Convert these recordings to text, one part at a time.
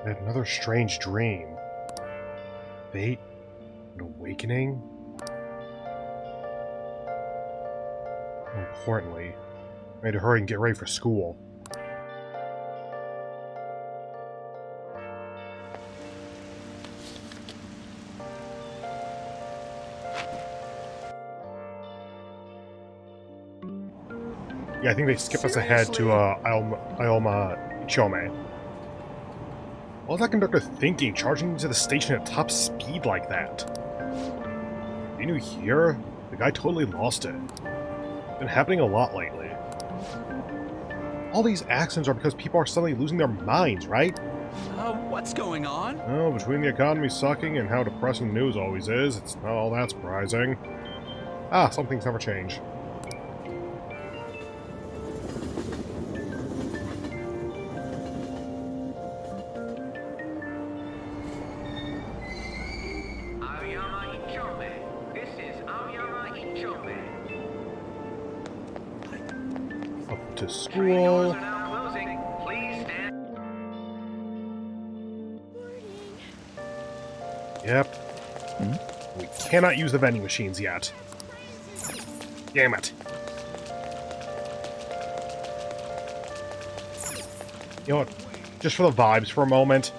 I had another strange dream. Fate? An awakening? More importantly, I had to hurry and get ready for school. Yeah, I think they skip us ahead to Ioma Chome. What was that conductor thinking, charging into the station at top speed like that? You new here? The guy totally lost it. It's been happening a lot lately. All these accidents are because people are suddenly losing their minds, right? What's going on? Well, between the economy sucking and how depressing the news always is, it's not all that surprising. Ah, some things never change. Up to school. Yep. We cannot use the vending machines yet. Damn it. You know what? Just for the vibes for a moment.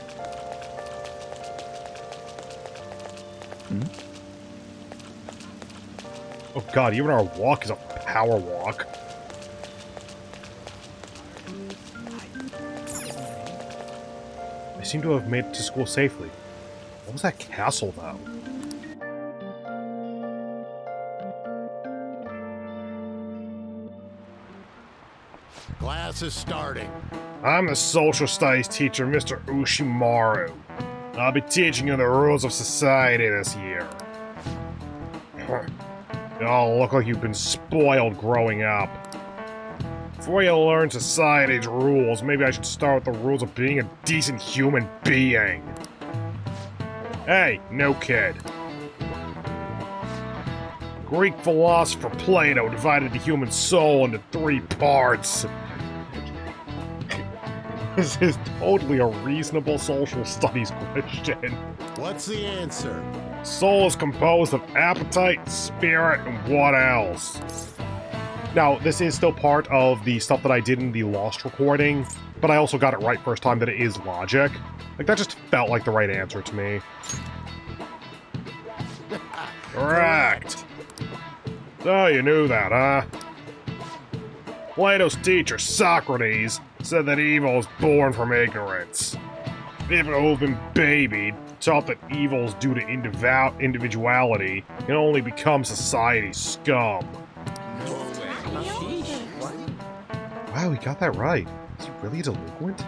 Oh god, even our walk is a power walk. I seem to have made it to school safely. What was that castle, though? Class is starting. I'm the social studies teacher, Mr. Ushimaru. I'll be teaching you the rules of society this year. You all look like you've been spoiled growing up. Before you learn society's rules, maybe I should start with the rules of being a decent human being. Hey, no kid. Greek philosopher Plato divided the human soul into 3 parts. This is totally a reasonable social studies question. What's the answer? Soul is composed of appetite, spirit, and what else? Now, this is still part of the stuff that I did in the Lost recording, but I also got it right first time that it is logic. Like, that just felt like the right answer to me. Correct! So, you knew that, huh? Plato's teacher, Socrates, said that evil is born from ignorance. People who've been babied, taught that evils due to individuality, can only become society's scum. Wow, he got that right. Is he really a delinquent?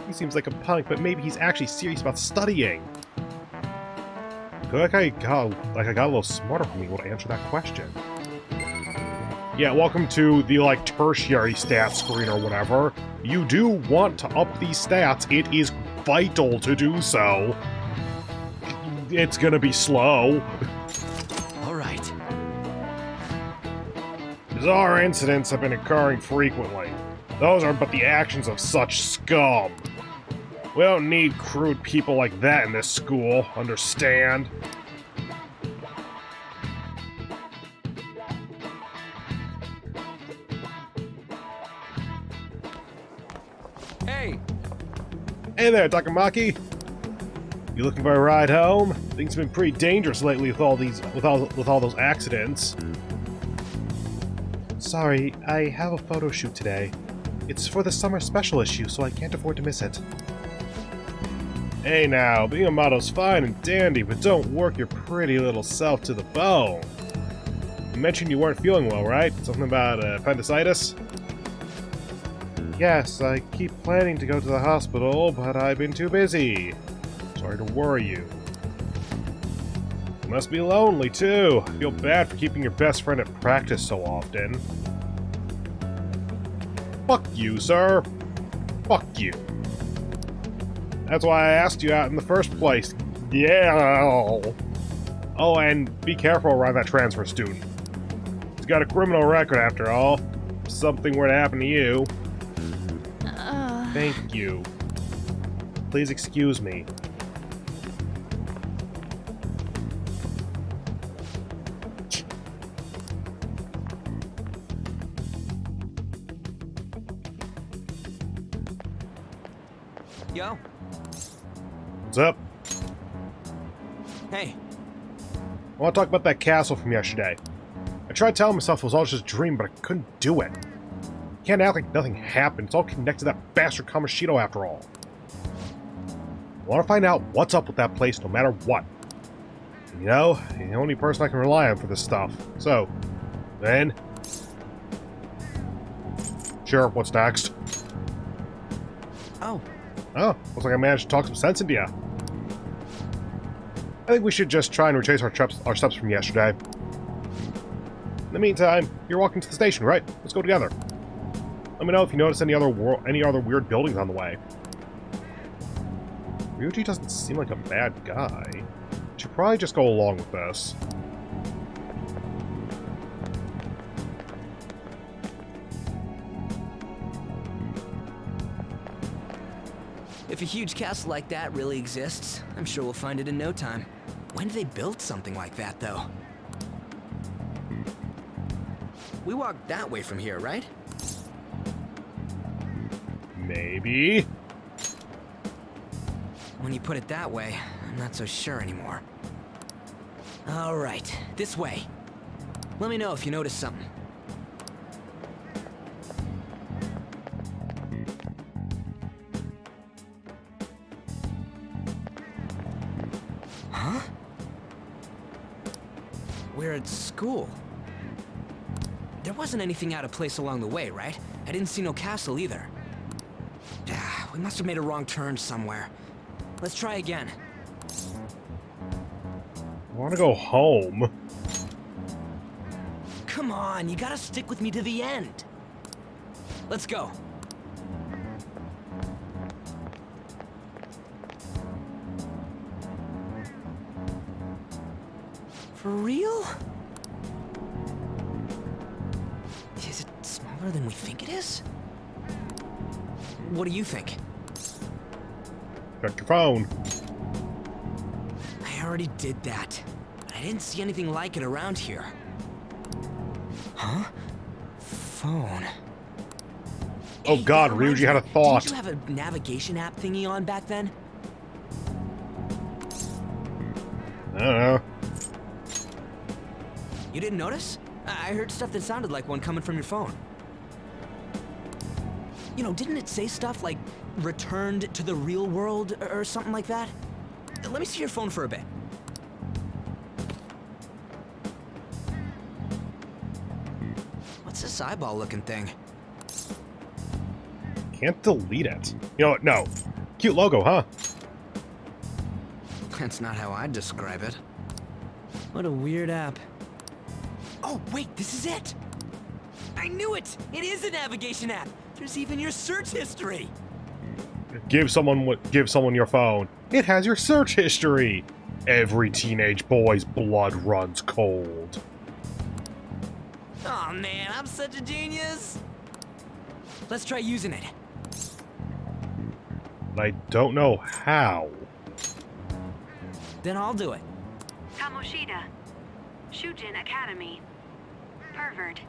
He seems like a punk, but maybe he's actually serious about studying. I feel like I got a little smarter from me to answer that question. Yeah, welcome to the, like, tertiary stats screen or whatever. You do want to up these stats. It is vital to do so. It's gonna be slow. Alright. Bizarre incidents have been occurring frequently. Those are but the actions of such scum. We don't need crude people like that in this school, understand? Hey! Hey there, Takamaki! You looking for a ride home? Things have been pretty dangerous lately with all those accidents. Sorry, I have a photo shoot today. It's for the summer special issue, so I can't afford to miss it. Hey now, being a model's fine and dandy, but don't work your pretty little self to the bone. You mentioned you weren't feeling well, right? Something about appendicitis? Yes, I keep planning to go to the hospital, but I've been too busy. Sorry to worry you. You must be lonely, too. I feel bad for keeping your best friend at practice so often. Fuck you, sir. Fuck you. That's why I asked you out in the first place. Yeah. Oh, and be careful around that transfer student. He's got a criminal record, after all. If something were to happen to you. Thank you. Please excuse me. Yo. What's up? Hey. I want to talk about that castle from yesterday. I tried telling myself it was all just a dream, but I couldn't do it. Can't act like nothing happened. It's all connected to that bastard Kamoshida after all. I want to find out what's up with that place no matter what. And you know, the only person I can rely on for this stuff. So, then... Sure, what's next? Oh. Oh, looks like I managed to talk some sense into you. I think we should just try and retrace our steps from yesterday. In the meantime, you're walking to the station, right? Let's go together. Let me know if you notice any other weird buildings on the way. Ryuji doesn't seem like a bad guy. Should probably just go along with this. If a huge castle like that really exists, I'm sure we'll find it in no time. When did they build something like that, though? We walked that way from here, right? Maybe. When you put it that way, I'm not so sure anymore. All right, this way. Let me know if you notice something. Huh? We're at school. There wasn't anything out of place along the way, right? I didn't see no castle either. We must have made a wrong turn somewhere. Let's try again. I want to go home. Come on, you gotta stick with me to the end. Let's go. For real? Is it smaller than we think it is? What do you think? Check your phone. I already did that, but I didn't see anything like it around here. Huh? Phone. Oh Hey, god, that reminds Ryuji had a me, thought. Didn't you have a navigation app thingy on back then? I don't know. You didn't notice? I heard stuff that sounded like one coming from your phone. You know, didn't it say stuff like returned to the real world or something like that? Let me see your phone for a bit. What's this eyeball-looking thing? Can't delete it. You know what? No. Cute logo, huh? That's not how I'd describe it. What a weird app. Oh, wait, this is it! I knew it! It is a navigation app! There's even your search history! Give someone your phone. It has your search history. Every teenage boy's blood runs cold. Oh man, I'm such a genius! Let's try using it. But I don't know how. Then I'll do it. Kamoshida. Shujin Academy. Pervert.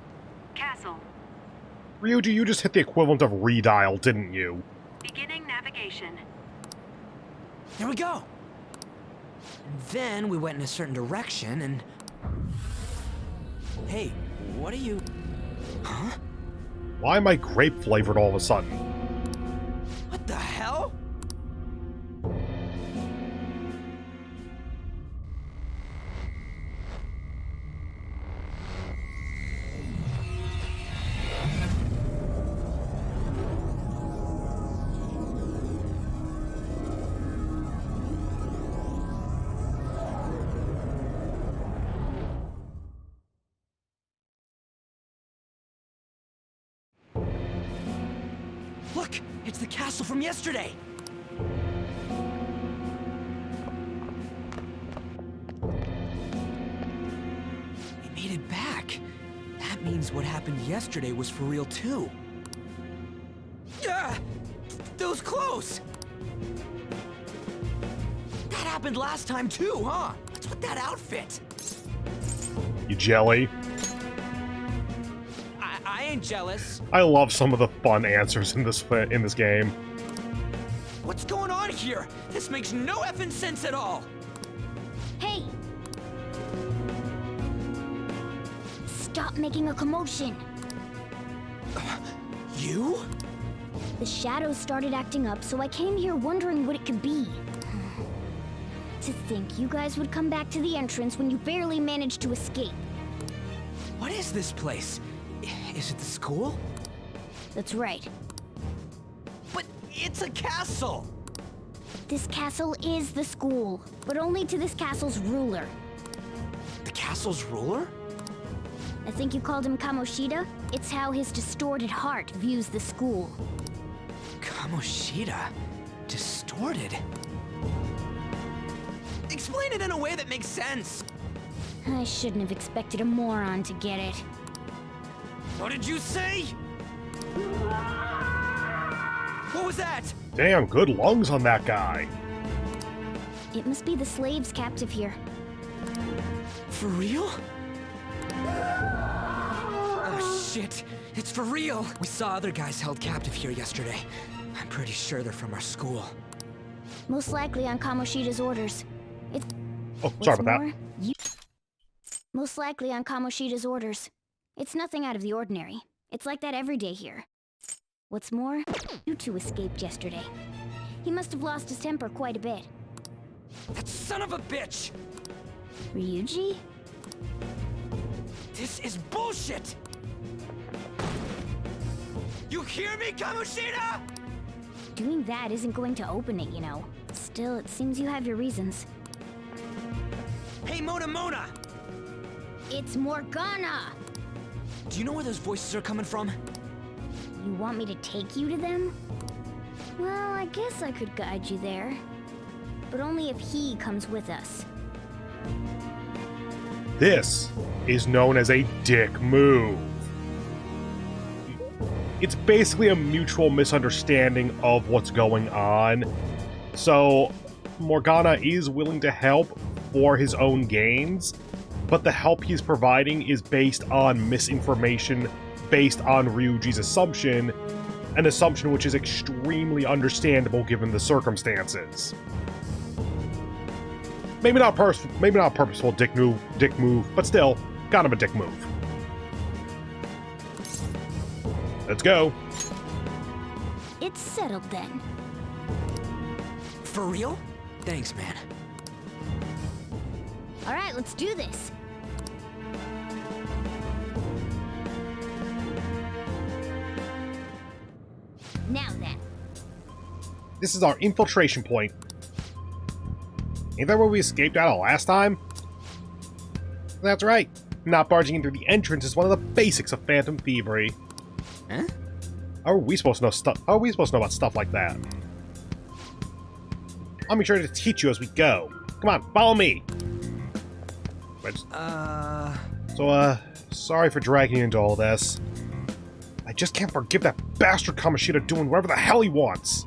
Castle. Ryuji, you just hit the equivalent of redial, didn't you? Beginning navigation. There we go! And then we went in a certain direction and... Hey, what are you... Huh? Why am I grape flavored all of a sudden? What the hell? Look! It's the castle from yesterday! We made it back. That means what happened yesterday was for real too. Yeah! That was close! happened last time too, huh? What's with that outfit? You jelly? I ain't jealous. I love some of the fun answers in this game. What's going on here? This makes no effing sense at all. Hey! Stop making a commotion. You? The shadows started acting up, so I came here wondering what it could be. To think you guys would come back to the entrance when you barely managed to escape. What is this place? Is it the school? That's right. But it's a castle! This castle is the school, but only to this castle's ruler. The castle's ruler? I think you called him Kamoshida? It's how his distorted heart views the school. Kamoshida? Distorted? Explain it in a way that makes sense. I shouldn't have expected a moron to get it. What did you say? What was that? Damn, good lungs on that guy. It must be the slaves captive here. For real? Oh shit, it's for real! We saw other guys held captive here yesterday. I'm pretty sure they're from our school. Most likely on Kamoshida's orders. It's Oh, sorry about that. Most likely on Kamoshida's orders. It's nothing out of the ordinary. It's like that every day here. What's more, you two escaped yesterday. He must have lost his temper quite a bit. That son of a bitch! Ryuji? This is bullshit! You hear me, Kamoshida? Doing that isn't going to open it, you know. Still, it seems you have your reasons. Hey, Mona! It's Morgana! Do you know where those voices are coming from? You want me to take you to them? Well, I guess I could guide you there. But only if he comes with us. This is known as a dick move. It's basically a mutual misunderstanding of what's going on. So, Morgana is willing to help for his own gains, but the help he's providing is based on misinformation, based on Ryuji's assumption, an assumption which is extremely understandable given the circumstances. Maybe not purposeful dick move, but still, kind of a dick move. Let's go. It's settled then. For real? Thanks, man. Alright, let's do this. Now then. This is our infiltration point. Ain't that where we escaped out of last time? That's right. Not barging into the entrance is one of the basics of phantom thievery. Huh? How are we supposed to know stuff? How are we supposed to know about stuff like that? I'll make sure to teach you as we go. Come on, follow me. Sorry for dragging you into all this. I just can't forgive that bastard Kamoshida doing whatever the hell he wants.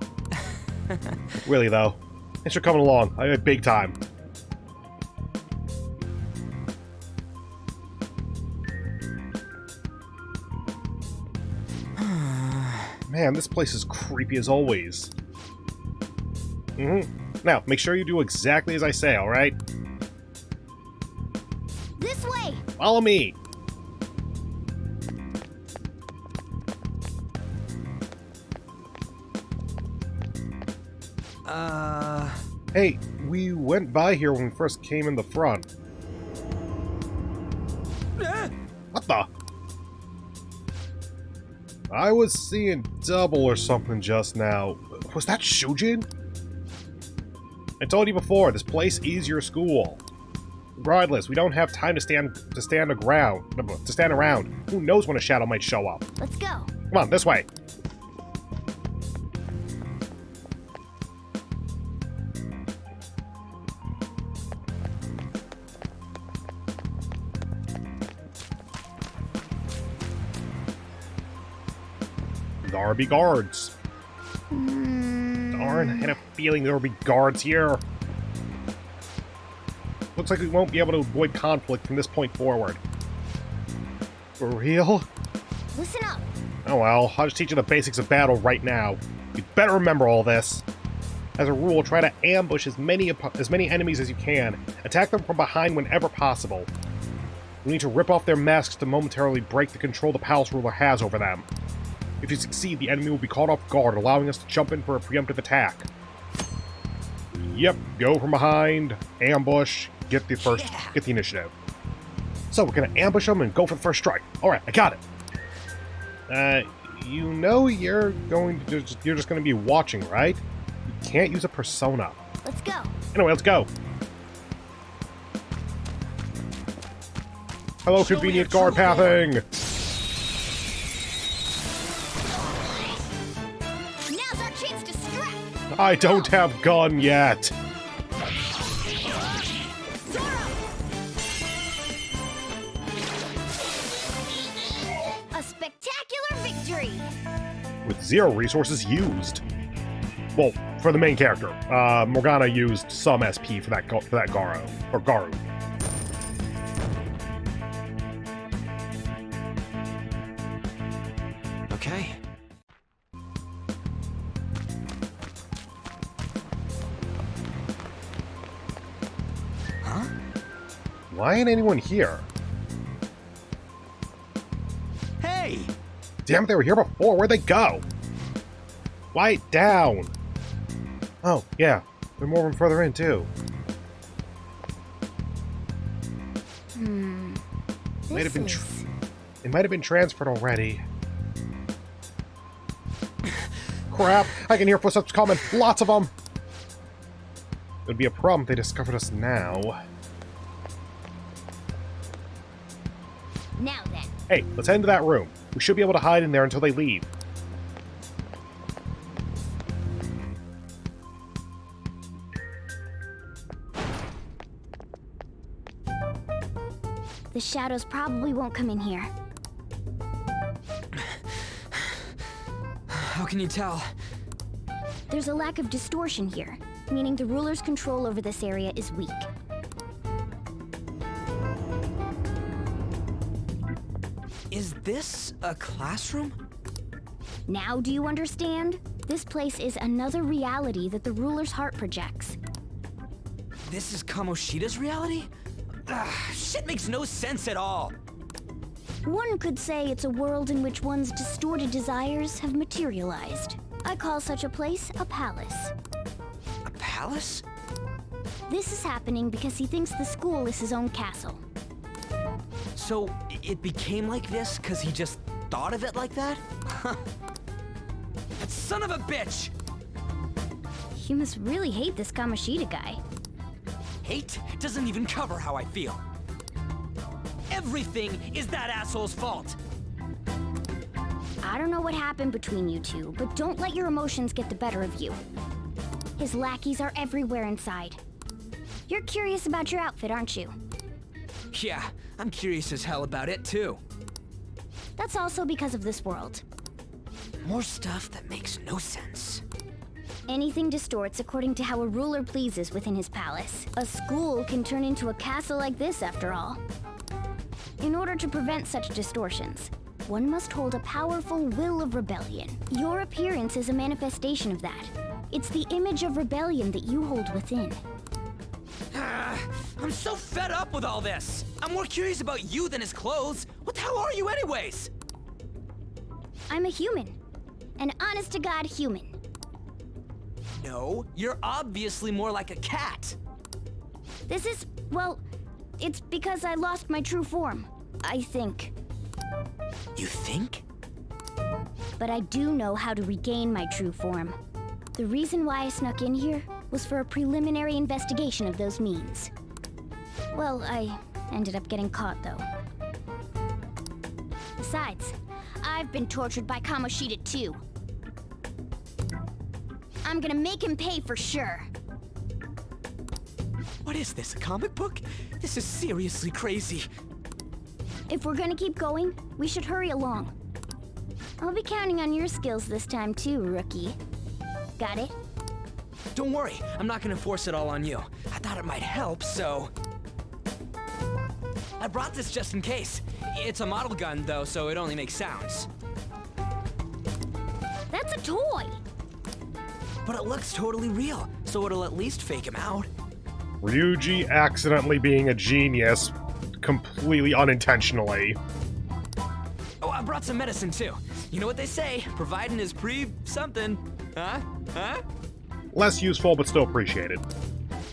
Really, though. Thanks for coming along. I had big time. Man, this place is creepy as always. Now, make sure you do exactly as I say, alright? This way! Follow me! Hey, we went by here when we first came in the front. What the? I was seeing double or something just now. Was that Shujin? I told you before, this place is your school. Regardless, we don't have time to stand around. Who knows when a shadow might show up? Let's go. Come on, this way. There'll be guards. Darn, I had a feeling there would be guards here. Looks like we won't be able to avoid conflict from this point forward. For real? Listen up. Oh well, I'll just teach you the basics of battle right now. You'd better remember all this. As a rule, try to ambush as many enemies as you can. Attack them from behind whenever possible. You need to rip off their masks to momentarily break the control the palace ruler has over them. If you succeed, the enemy will be caught off guard, allowing us to jump in for a preemptive attack. Yep, go from behind, ambush, get the initiative. So we're gonna ambush them and go for the first strike. Alright, I got it. You know you're just gonna be watching, right? You can't use a persona. Let's go. Anyway, let's go. Hello, convenient guard pathing! Now's our chance to strike. I don't have gun yet. A spectacular victory. With 0 resources used. Well, for the main character. Morgana used some SP for that Garo. Or Garu. Okay. Huh? Why ain't anyone here? Hey! Damn, they were here before. Where'd they go? Quiet down. Oh, yeah. They're moving further in, too. Might have been it might have been transferred already. Crap! I can hear footsteps coming! Lots of them! It would be a problem if they discovered us now. Now then. Hey, let's head into that room. We should be able to hide in there until they leave. The shadows probably won't come in here. How can you tell? There's a lack of distortion here, meaning the ruler's control over this area is weak. Is this a classroom? Now do you understand? This place is another reality that the ruler's heart projects. This is Kamoshida's reality? Shit makes no sense at all. One could say it's a world in which one's distorted desires have materialized. I call such a place a palace. A palace? This is happening because he thinks the school is his own castle. So it became like this because he just thought of it like that? That son of a bitch! You must really hate this Kamoshida guy. Hate doesn't even cover how I feel. Everything is that asshole's fault. I don't know what happened between you two, but don't let your emotions get the better of you. His lackeys are everywhere inside. You're curious about your outfit, aren't you? Yeah, I'm curious as hell about it too. That's also because of this world. More stuff that makes no sense. Anything distorts according to how a ruler pleases within his palace. A school can turn into a castle like this, after all. In order to prevent such distortions, one must hold a powerful will of rebellion. Your appearance is a manifestation of that. It's the image of rebellion that you hold within. I'm so fed up with all this. I'm more curious about you than his clothes. What the hell are you anyways? I'm a human. An honest-to-God human. No, you're obviously more like a cat. This is, well, it's because I lost my true form, I think. You think? But I do know how to regain my true form. The reason why I snuck in here was for a preliminary investigation of those means. Well, I ended up getting caught, though. Besides, I've been tortured by Kamoshida, too. I'm gonna make him pay for sure. What is this, a comic book? This is seriously crazy. If we're gonna keep going, we should hurry along. I'll be counting on your skills this time too, rookie. Got it? Don't worry, I'm not gonna force it all on you. I thought it might help, so... I brought this just in case. It's a model gun, though, so it only makes sounds. That's a toy. But it looks totally real, so it'll at least fake him out. Ryuji accidentally being a genius, completely unintentionally. Oh, I brought some medicine, too. You know what they say, providing is something. Huh? Less useful, but still appreciated.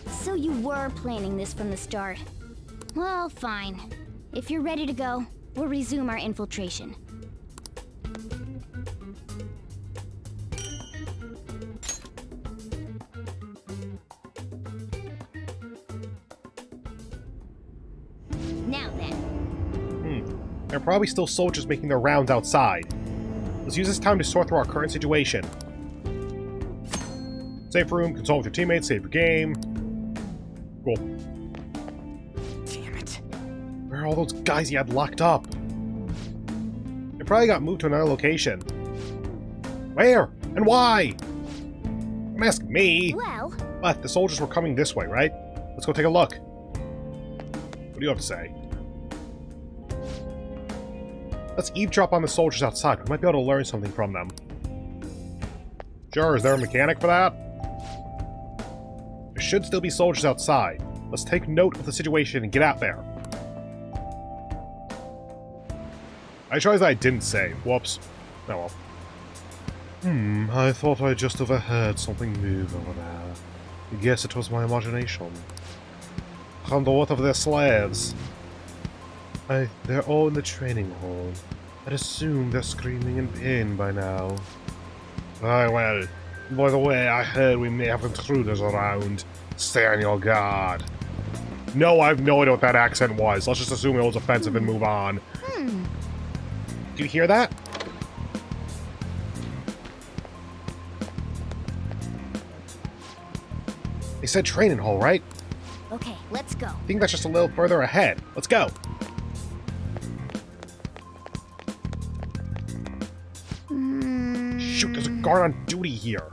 So you were planning this from the start. Well, fine. If you're ready to go, we'll resume our infiltration. Now then. There are probably still soldiers making their rounds outside. Let's use this time to sort through our current situation. Safe room, consult with your teammates, save your game. Cool. Damn it. Where are all those guys you had locked up? They probably got moved to another location. Where? And why? Don't ask me. Well, But the soldiers were coming this way, right? Let's go take a look. What do you have to say? Let's eavesdrop on the soldiers outside. We might be able to learn something from them. Sure, is there a mechanic for that? There should still be soldiers outside. Let's take note of the situation and get out there. I realized I didn't say. Whoops. Oh well. I thought I just overheard something move over there. I guess it was my imagination. And what of their slaves? They're all in the training hall. I'd assume they're screaming in pain by now. Well, by the way, I heard we may have intruders around. Stay on your guard. No, I have no idea what that accent was. Let's just assume it was offensive and move on. Do you hear that? They said training hall, right? okay, let's go. I think that's just a little further ahead. Let's go. Shoot, there's a guard on duty here.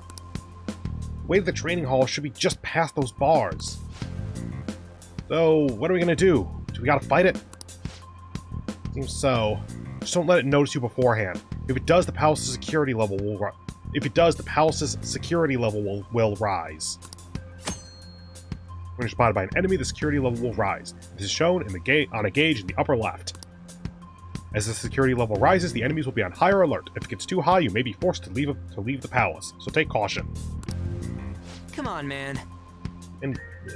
The way to the training hall should be just past those bars. So, what are we gonna do? Do we gotta fight it? Seems so. Just don't let it notice you beforehand. If it does, the palace's security level will will rise. When you're spotted by an enemy, the security level will rise. This is shown in the on a gauge in the upper left. As the security level rises, the enemies will be on higher alert. If it gets too high, you may be forced to leave the palace. So take caution. Come on, man.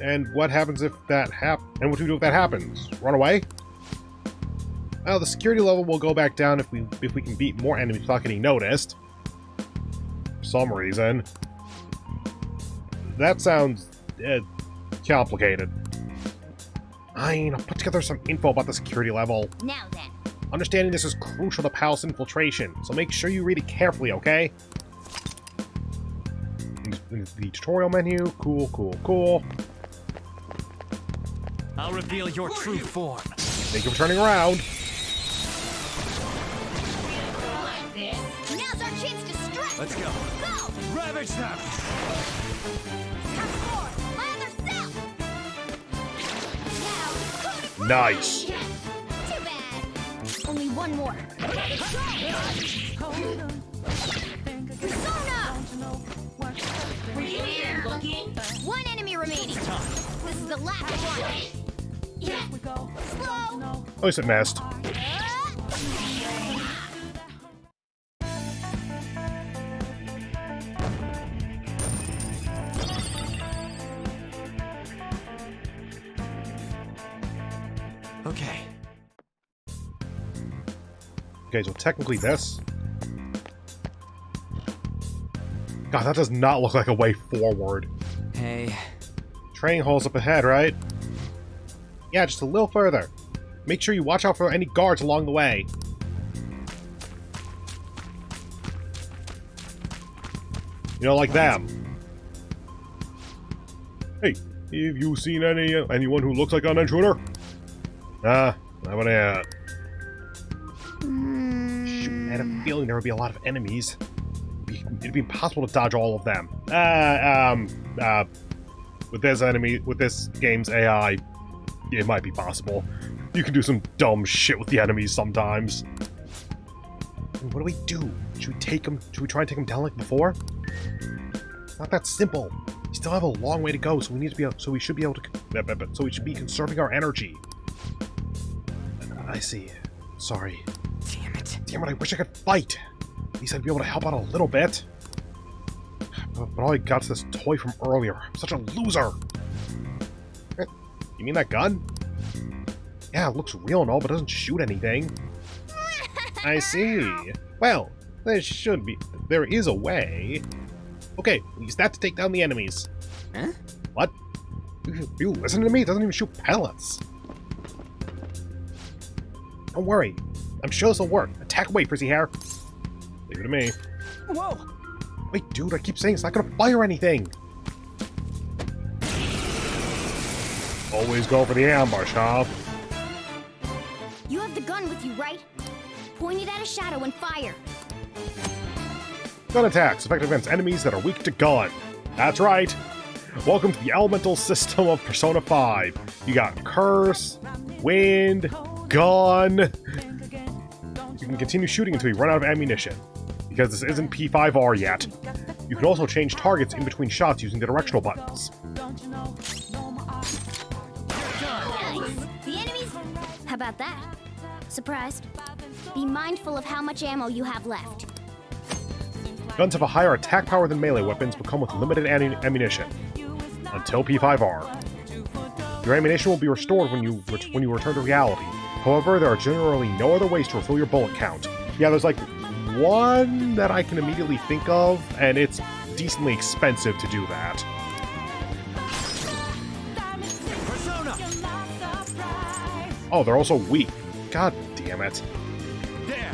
And what happens if that And what do we do if that happens? Run away? Well, the security level will go back down if we can beat more enemies without getting noticed. For some reason. That sounds complicated. I'll put together some info about the security level. Now then. Understanding this is crucial to palace infiltration, so make sure you read it carefully, okay? In the tutorial menu, cool. I'll reveal your true form. Thank you for turning around. Now's our chance to strike. Let's go. Go! Ravage them! Come forward! My other self! Now, Nice. yes. Too bad. Only one more. Persona! One enemy remaining. This is the last one. Yeah. Slow. At least it missed. Okay. Okay, so technically this. God, that does not look like a way forward. Hey. Training hall's up ahead, right? Yeah, just a little further. Make sure you watch out for any guards along the way. You know, like them. Hey, have you seen anyone who looks like an intruder? Nah, not yet. Shoot, I had a feeling there would be a lot of enemies. It'd be impossible to dodge all of them. With this game's AI, it might be possible. You can do some dumb shit with the enemies sometimes. And what do we do? Should we take them? Should we try and take them down like before? Not that simple. We still have a long way to go, so we need to be. So we should be able to. So we should be conserving our energy. I see. Sorry. Damn it. Damn it! I wish I could fight. At least I'd be able to help out a little bit. But all I got's this toy from earlier. I'm such a loser. You mean that gun? Yeah, it looks real and all, but doesn't shoot anything. I see. Well, there is a way. Okay, we'll use that to take down the enemies. Huh? What? You listen to me? It doesn't even shoot pellets. Don't worry. I'm sure this'll work. Attack away, frizzy hair. Leave it to me. Whoa! Wait, dude, I keep saying it's not gonna fire anything. Always go for the ambush, huh? You have the gun with you, right? Point it at a shadow and fire. Gun attacks effective against enemies that are weak to gun. That's right. Welcome to the elemental system of Persona 5. You got Curse, Wind, Gun. You can continue shooting until you run out of ammunition, because this isn't P5R yet. You can also change targets in between shots using the directional buttons. Nice. The enemies? How about that? Surprised? Be mindful of how much ammo you have left. Guns have a higher attack power than melee weapons, but come with limited ammunition. Until P5R. Your ammunition will be restored when you return to reality. However, there are generally no other ways to refill your bullet count. Yeah, there's like one that I can immediately think of, and it's decently expensive to do that. Persona! Oh, they're also weak. God damn it. There!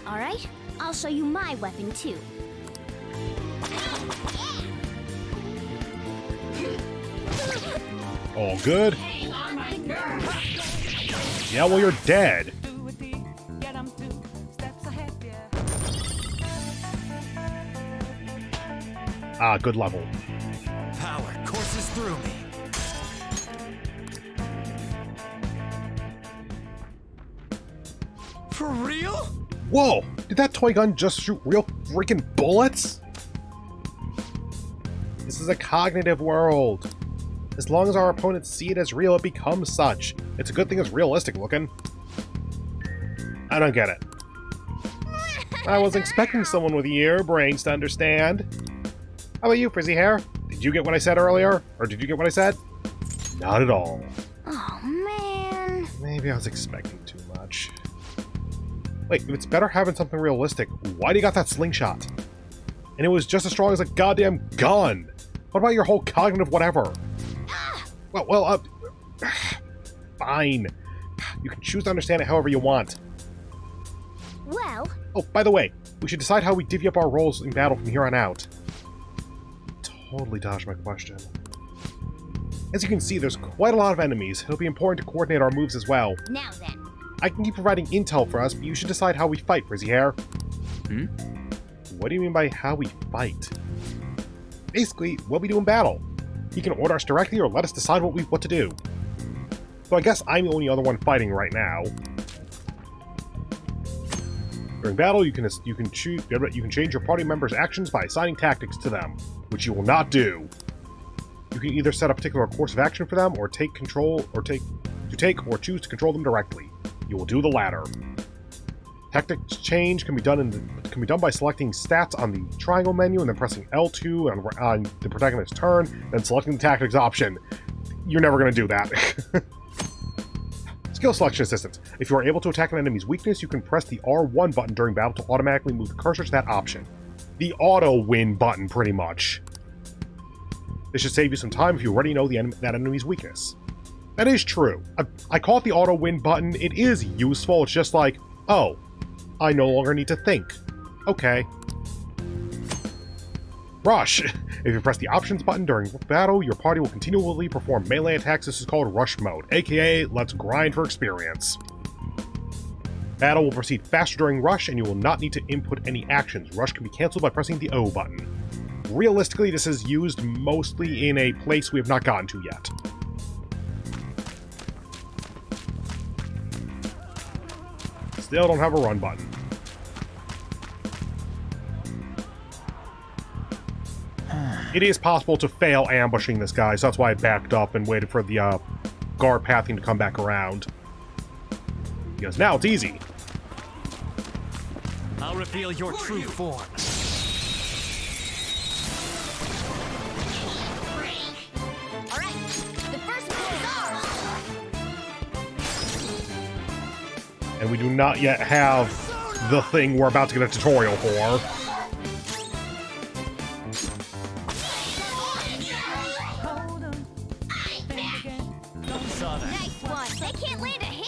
Alright, I'll show you my weapon too. All good? Yeah, well, you're dead. Ah, good level. Power courses through me. For real? Whoa! Did that toy gun just shoot real freaking bullets? This is a cognitive world. As long as our opponents see it as real, it becomes such. It's a good thing it's realistic looking. I don't get it. I was expecting someone with ear brains to understand. How about you, frizzy hair? Did you get what I said earlier? Or did you get what I said? Not at all. Oh, man. Maybe I was expecting too much. Wait, if it's better having something realistic, why do you got that slingshot? And it was just as strong as a goddamn gun! What about your whole cognitive whatever? Fine. You can choose to understand it however you want. Well... Oh, by the way, we should decide how we divvy up our roles in battle from here on out. Totally dodged my question. As you can see, there's quite a lot of enemies. It'll be important to coordinate our moves as well. Now then. I can keep providing intel for us, but you should decide how we fight, frizzy hair. What do you mean by how we fight? Basically, what we do in battle. He can order us directly or let us decide what to do. So I guess I'm the only other one fighting right now. During battle, you can change your party members' actions by assigning tactics to them, which you will not do. You can either set a particular course of action for them, or choose to control them directly. You will do the latter. Tactics change can be done by selecting stats on the triangle menu and then pressing L2 on the protagonist's turn, then selecting the tactics option. You're never going to do that. Skill selection assistance. If you are able to attack an enemy's weakness, you can press the R1 button during battle to automatically move the cursor to that option. The auto-win button, pretty much. This should save you some time if you already know that enemy's weakness. That is true. I call it the auto-win button. It is useful. It's just like, oh, I no longer need to think. Okay. Rush. If you press the options button during battle, your party will continually perform melee attacks. This is called rush mode, aka let's grind for experience. Battle will proceed faster during rush, and you will not need to input any actions. Rush can be cancelled by pressing the O button. Realistically, this is used mostly in a place we have not gotten to yet. still don't have a run button. It is possible to fail ambushing this guy, so that's why I backed up and waited for the guard pathing to come back around. Because now it's easy. I'll reveal your true form. All right, the first one is ours. And we do not yet have the thing we're about to get a tutorial for. Saw that. Nice one. They can't land a hit.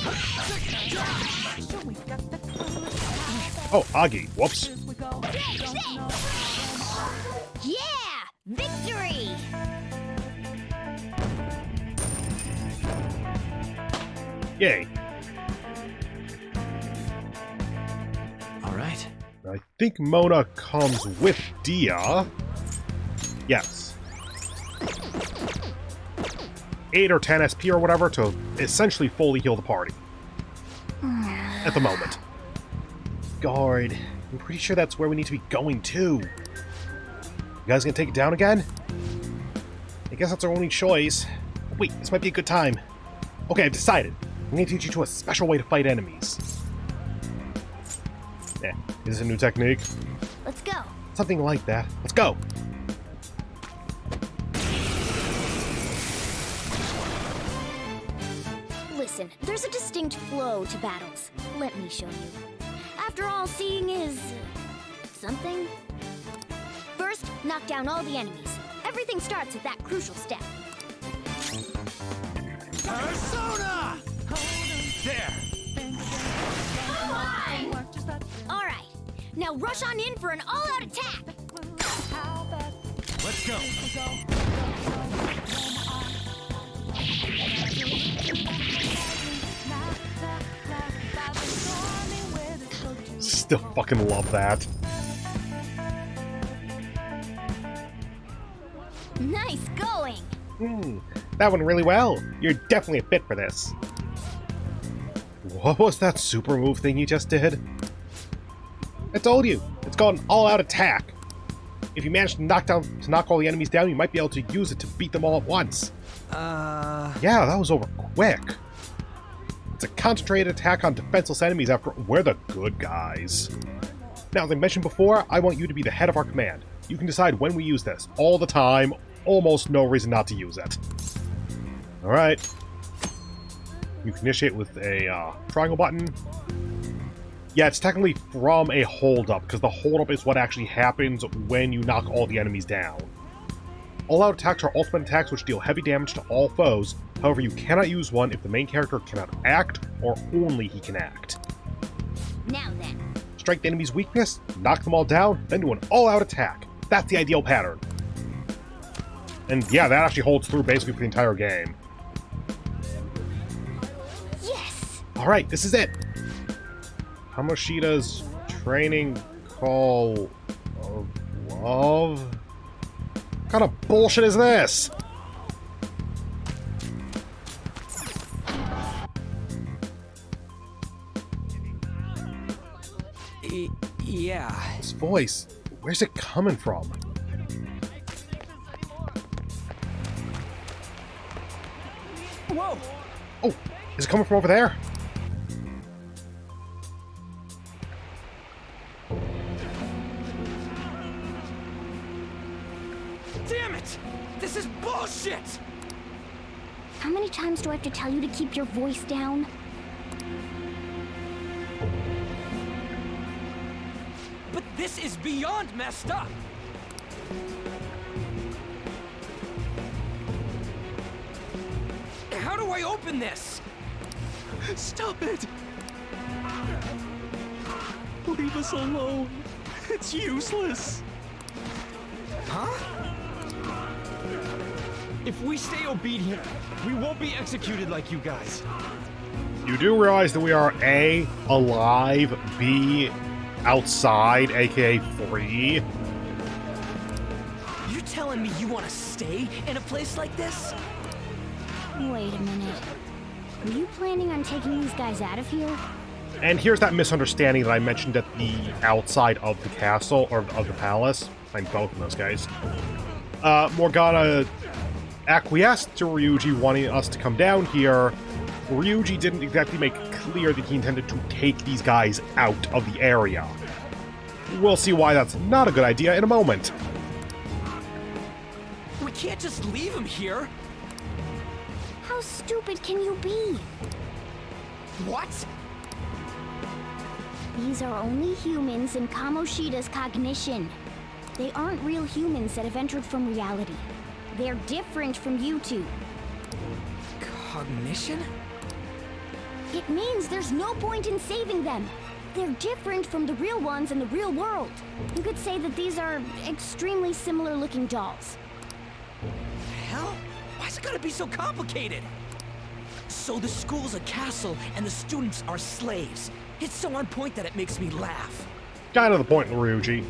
Oh, Agi. Whoops. Yeah, victory. Yay. All right. I think Mona comes with Dia. Yes. 8 or 10 SP or whatever to essentially fully heal the party. At the moment. Guard. I'm pretty sure that's where we need to be going to. You guys gonna take it down again? I guess that's our only choice. Wait, this might be a good time. Okay, I've decided. I'm gonna teach you to a special way to fight enemies. Eh, is this a new technique? Let's go. Something like that. Let's go! Listen, there's a distinct flow to battles. Let me show you. After all, seeing is... something. First, knock down all the enemies. Everything starts at that crucial step. Persona! There. All right, now rush on in for an all-out attack. Let's go. Still fucking love that. Nice going. That went really well. You're definitely a fit for this. What was that super move thing you just did? I told you, it's called an all-out attack. If you manage to knock all the enemies down, you might be able to use it to beat them all at once. Yeah, that was over quick. It's a concentrated attack on defenseless enemies after we're the good guys. Now, as I mentioned before, I want you to be the head of our command. You can decide when we use this. All the time. Almost no reason not to use it. Alright. You can initiate with a triangle button. Yeah, it's technically from a hold-up, because the hold-up is what actually happens when you knock all the enemies down. All-out attacks are ultimate attacks which deal heavy damage to all foes. However, you cannot use one if the main character cannot act, or only he can act. Now then. Strike the enemy's weakness, knock them all down, then do an all-out attack. That's the ideal pattern. And yeah, that actually holds through basically for the entire game. Yes! Alright, this is it! Kamoshida's training call of love? What kind of bullshit is this? Yeah. This voice, where's it coming from? Whoa! Oh, is it coming from over there? Damn it! This is bullshit! How many times do I have to tell you to keep your voice down? But this is beyond messed up! How do I open this? Stop it! Leave us alone. It's useless. Huh? If we stay obedient, we won't be executed like you guys. You do realize that we are A, alive, B, outside, aka free? You telling me you want to stay in a place like this? Wait a minute. Were you planning on taking these guys out of here? And here's that misunderstanding that I mentioned at the outside of the castle, or of the palace. I'm both of those guys. Morgana acquiesced to Ryuji wanting us to come down here. Ryuji didn't exactly make clear that he intended to take these guys out of the area. We'll see why that's not a good idea in a moment. We can't just leave him here. How stupid can you be? What? These are only humans in Kamoshida's cognition. They aren't real humans that have entered from reality. They're different from you two. Cognition? It means there's no point in saving them. They're different from the real ones in the real world. You could say that these are extremely similar looking dolls. Hell? Why's it gotta be so complicated? So the school's a castle and the students are slaves. It's so on point that it makes me laugh. Kind of the point, Ryuji.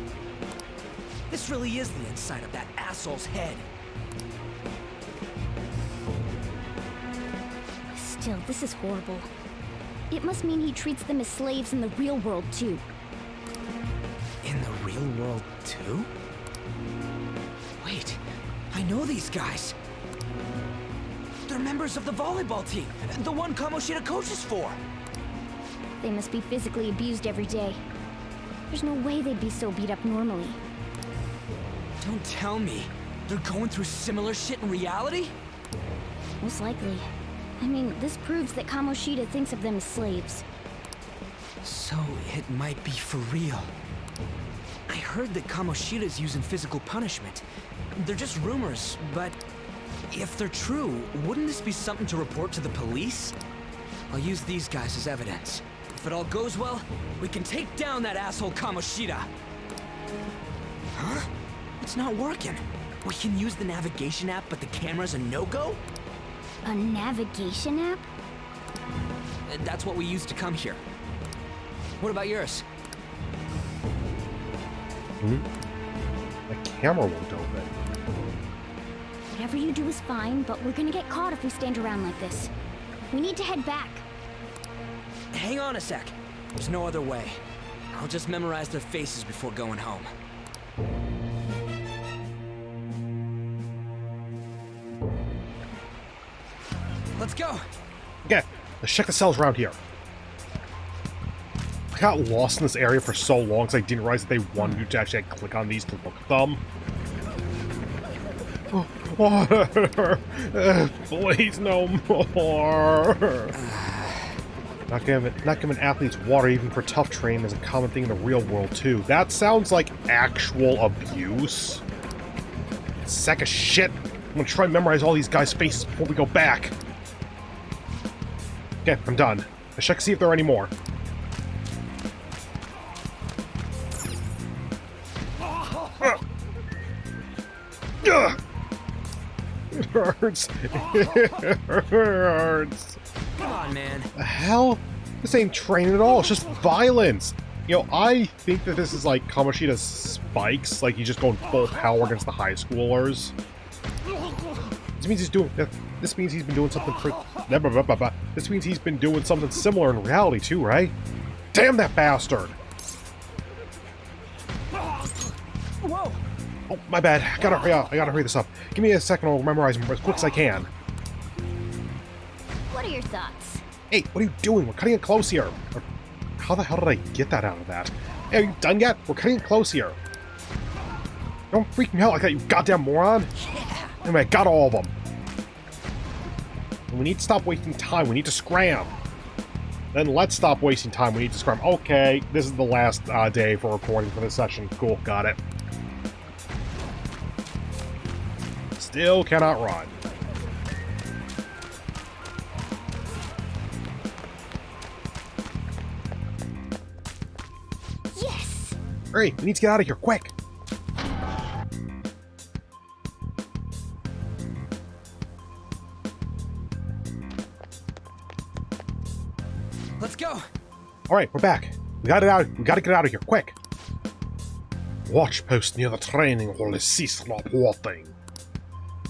This really is the inside of that asshole's head. Still, this is horrible. It must mean he treats them as slaves in the real world, too. In the real world, too? Wait, I know these guys. They're members of the volleyball team, the one Kamoshida coaches for. They must be physically abused every day. There's no way they'd be so beat up normally. Don't tell me. They're going through similar shit in reality? Most likely. I mean, this proves that Kamoshida thinks of them as slaves. So it might be for real. I heard that Kamoshida's using physical punishment. They're just rumors, but if they're true, wouldn't this be something to report to the police? I'll use these guys as evidence. If it all goes well, we can take down that asshole Kamoshida. Huh? It's not working. We can use the navigation app, but the camera's a no-go? A navigation app? That's what we used to come here. What about yours? The camera won't open. Whatever you do is fine, but we're gonna get caught if we stand around like this. We need to head back. Hang on a sec. There's no other way. I'll just memorize their faces before going home. Let's go! Okay, let's check the cells around here. I got lost in this area for so long because I didn't realize that they wanted you to actually click on these to look at them. Oh, water! Please, no more! Not giving athletes water even for tough training is a common thing in the real world, too. That sounds like actual abuse. Sack of shit. I'm gonna try and memorize all these guys' faces before we go back. Okay, I'm done. Let's check to see if there are any more. It hurts. It hurts. Come on, man. The hell? This ain't training at all. It's just violence. You know, I think that this is like Kamoshida's spikes. Like he's just going full power against the high schoolers. This means he's doing. This means he's been doing something. This means he's been doing something similar in reality too, right? Damn that bastard! Whoa! Oh, my bad. I gotta hurry this up. Give me a second. I'll memorize them as quick as I can. What are your thoughts? Hey, what are you doing? We're cutting it close here. How the hell did I get that out of that? Hey, are you done yet? We're cutting it close here. Don't freaking hell like that, you goddamn moron! Yeah! Anyway, I got all of them. We need to stop wasting time. We need to scram. Then let's stop wasting time. We need to scram. Okay, this is the last day for recording for this session. Cool, got it. Still cannot run. Yes! Hurry, we need to get out of here, quick! Let's go! Alright, we're back. We gotta get out of here, quick! Watch post near the training hall is ceased reporting.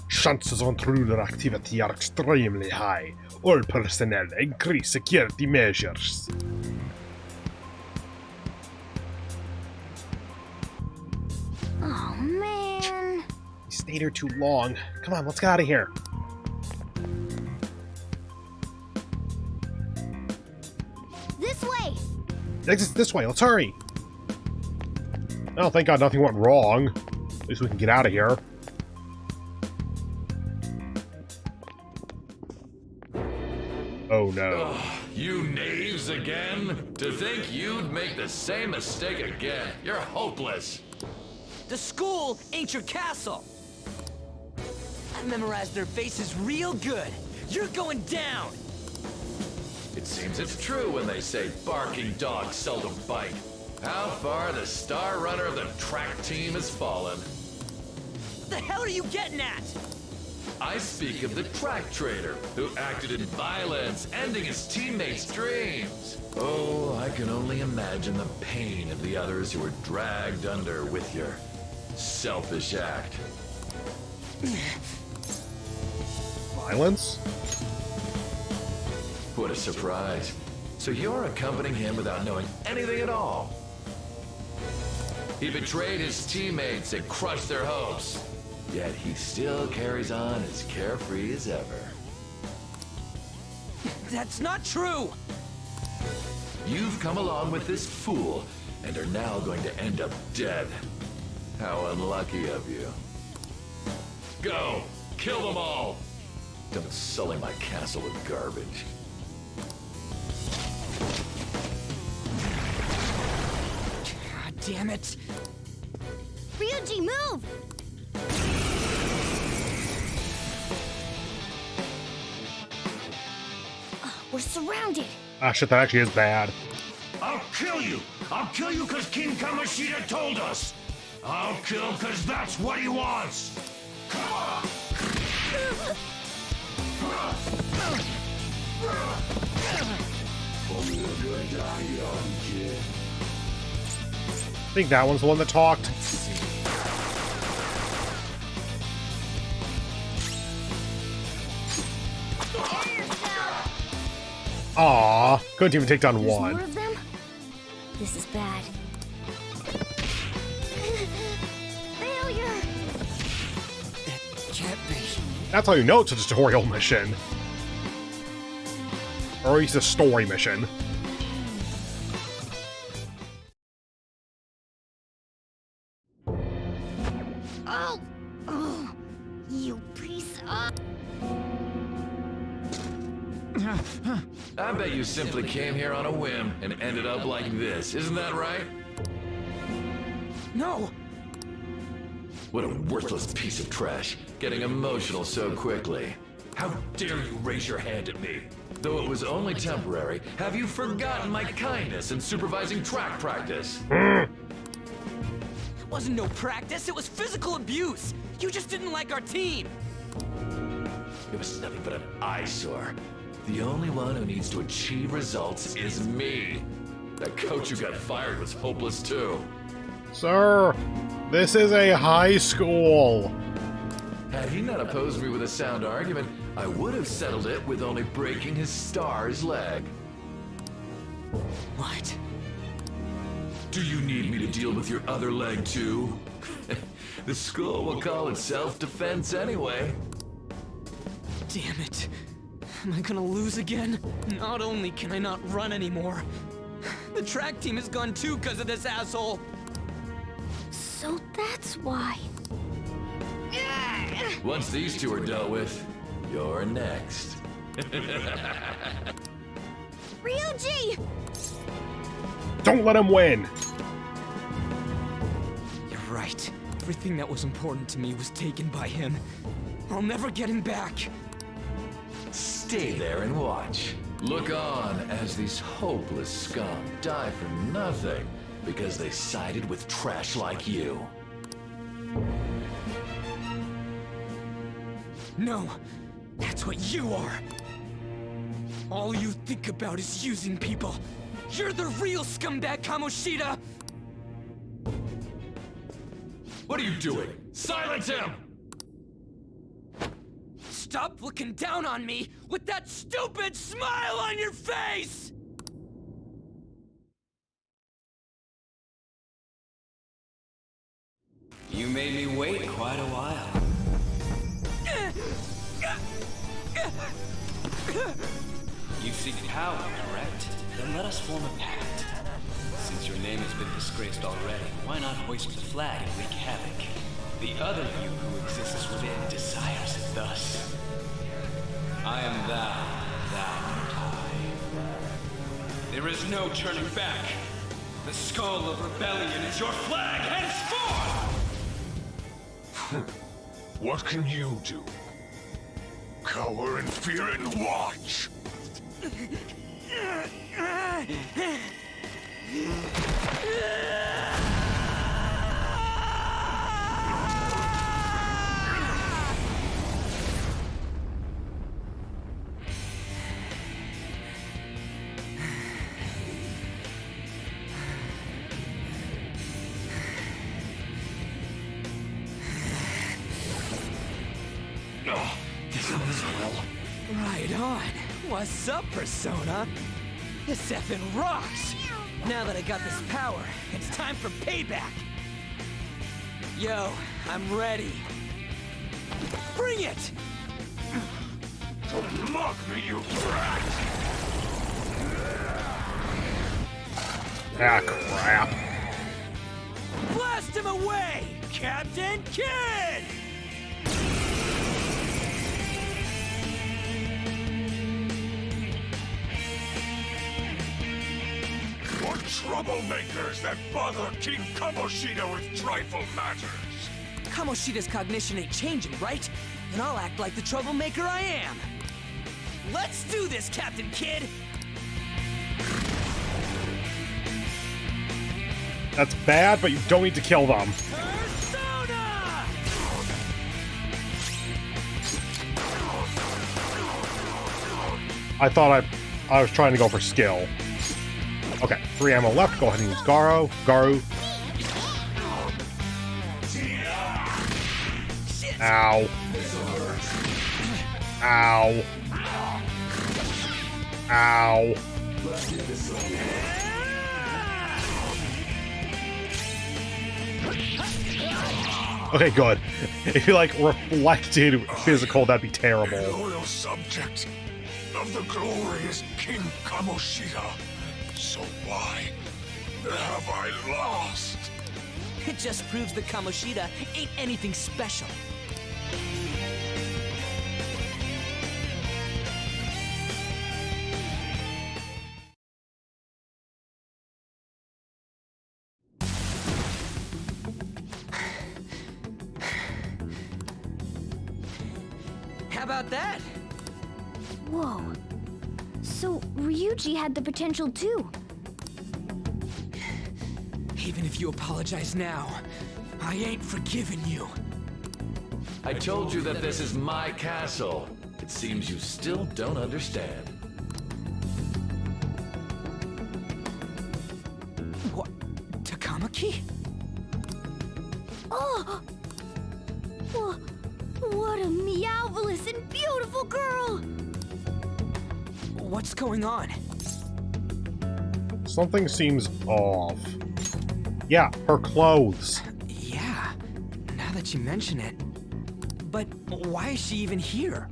Chances of intruder activity are extremely high. All personnel increase security measures. man. We stayed here too long. Come on, let's get out of here. This way. Exit's this way, let's hurry. Oh, thank God nothing went wrong. At least we can get out of here. Oh no. Ugh, you knaves again? To think you'd make the same mistake again. You're hopeless. The school ain't your castle. I memorized their faces real good. You're going down. It seems it's true when they say barking dogs seldom bite. How far the star runner of the track team has fallen. What the hell are you getting at? I speak of the track trader who acted in violence, ending his teammates' dreams. Oh, I can only imagine the pain of the others who were dragged under with your selfish act. Violence? What a surprise. So you're accompanying him without knowing anything at all. He betrayed his teammates and crushed their hopes. Yet he still carries on as carefree as ever. That's not true. You've come along with this fool and are now going to end up dead. How unlucky of you. Go! Kill them all! Don't sully my castle with garbage. God damn it. Ryuji, move! We're surrounded. Ah, shit, that actually is bad. I'll kill you! I'll kill you because King Kamoshida told us! I'll kill because that's what he wants! I think that one's the one that talked. Aw, couldn't even take down There's one. more of them? This is bad. Failure! Can't be. That's how you know it's a tutorial mission. Or at least a story mission. Oh! Oh! You piece of... I bet you simply came here on a whim and ended up like this, isn't that right? No. What a worthless piece of trash, getting emotional so quickly. How dare you raise your hand at me? Though it was only temporary, have you forgotten my kindness in supervising track practice? It wasn't no practice, it was physical abuse. You just didn't like our team. It was nothing but an eyesore. The only one who needs to achieve results is me. That coach who got fired was hopeless too. Sir, this is a high school. Had he not opposed me with a sound argument, I would have settled it with only breaking his star's leg. What? Do you need me to deal with your other leg too? The school will call it self-defense anyway. Damn it. Am I gonna lose again? Not only can I not run anymore, the track team is gone too because of this asshole. So that's why. Once these two are dealt with, you're next. Ryuji! Don't let him win. You're right. Everything that was important to me was taken by him. I'll never get him back. Stay there and watch. Look on as these hopeless scum die for nothing because they sided with trash like you. No, that's what you are. All you think about is using people. You're the real scumbag, Kamoshida! What are you doing? Silence him! Stop looking down on me with that stupid smile on your face! You made me wait quite a while. You seek power, correct? Then let us form a pact. Since your name has been disgraced already, why not hoist the flag and wreak havoc? The other you who exists within desires it thus. I am thou, thou art I. There is no turning back. The skull of rebellion is your flag henceforth! What can you do? Cower in fear and watch! Right on. What's up, Persona? This effing rocks! Now that I got this power, it's time for payback! Yo, I'm ready. Bring it! Don't mock me, you brat! Ah, crap. Blast him away, Captain Kid! What troublemakers that bother King Kamoshida with trifle matters? Kamoshida's cognition ain't changing, right? Then I'll act like the troublemaker I am. Let's do this, Captain Kid! That's bad, but you don't need to kill them. Persona! I thought I was trying to go for skill. Okay, 3 ammo left. Go ahead and use Garo. Garu. Ow. Ow. Ow. Okay, good. If you, like, reflected physical, that'd be terrible. Loyal subject of the glorious King Kamoshida. So why have I lost? It just proves that Kamoshida ain't anything special. How about that? Whoa. So, Ryuji had the potential too. Even if you apologize now, I ain't forgiving you. I told you that this is my castle. It seems you still don't understand. What? Takamaki? Oh! What a meowvelous and beautiful girl! What's going on? Something seems off. Yeah, her clothes. Yeah, now that you mention it. But why is she even here?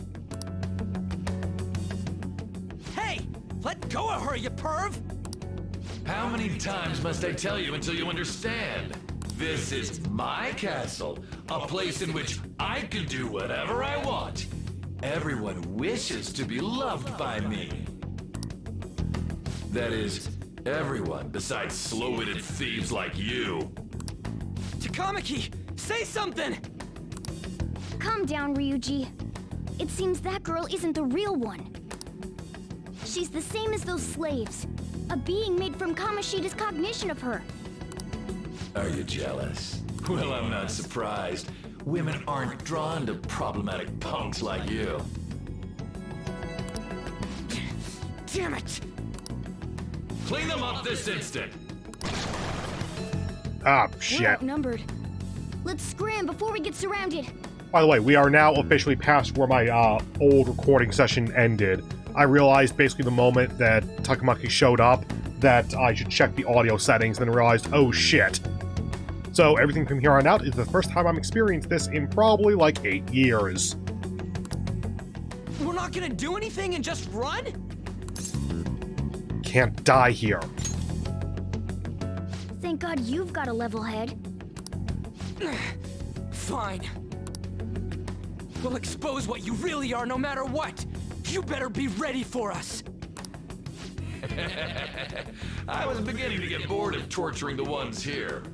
Hey! Let go of her, you perv! How many times must I tell you until you understand? This is my castle, a place in which I can do whatever I want. Everyone wishes to be loved by me. That is, everyone besides slow-witted thieves like you. Takamaki, say something! Calm down, Ryuji. It seems that girl isn't the real one. She's the same as those slaves. A being made from Kamoshida's cognition of her. Are you jealous? Well, I'm not surprised. Women aren't drawn to problematic punks like you. Damn it! Clean them up this instant! Ah, We're shit. outnumbered. Let's scram before we get surrounded. By the way, we are now officially past where my old recording session ended. I realized basically the moment that Takamaki showed up that I should check the audio settings, then realized, oh shit. So everything from here on out is the first time I'm experienced this in probably like 8 years. We're not gonna do anything and just run? Can't die here. Thank God you've got a level head. Fine. We'll expose what you really are no matter what. You better be ready for us. I was beginning to get bored of torturing the ones here.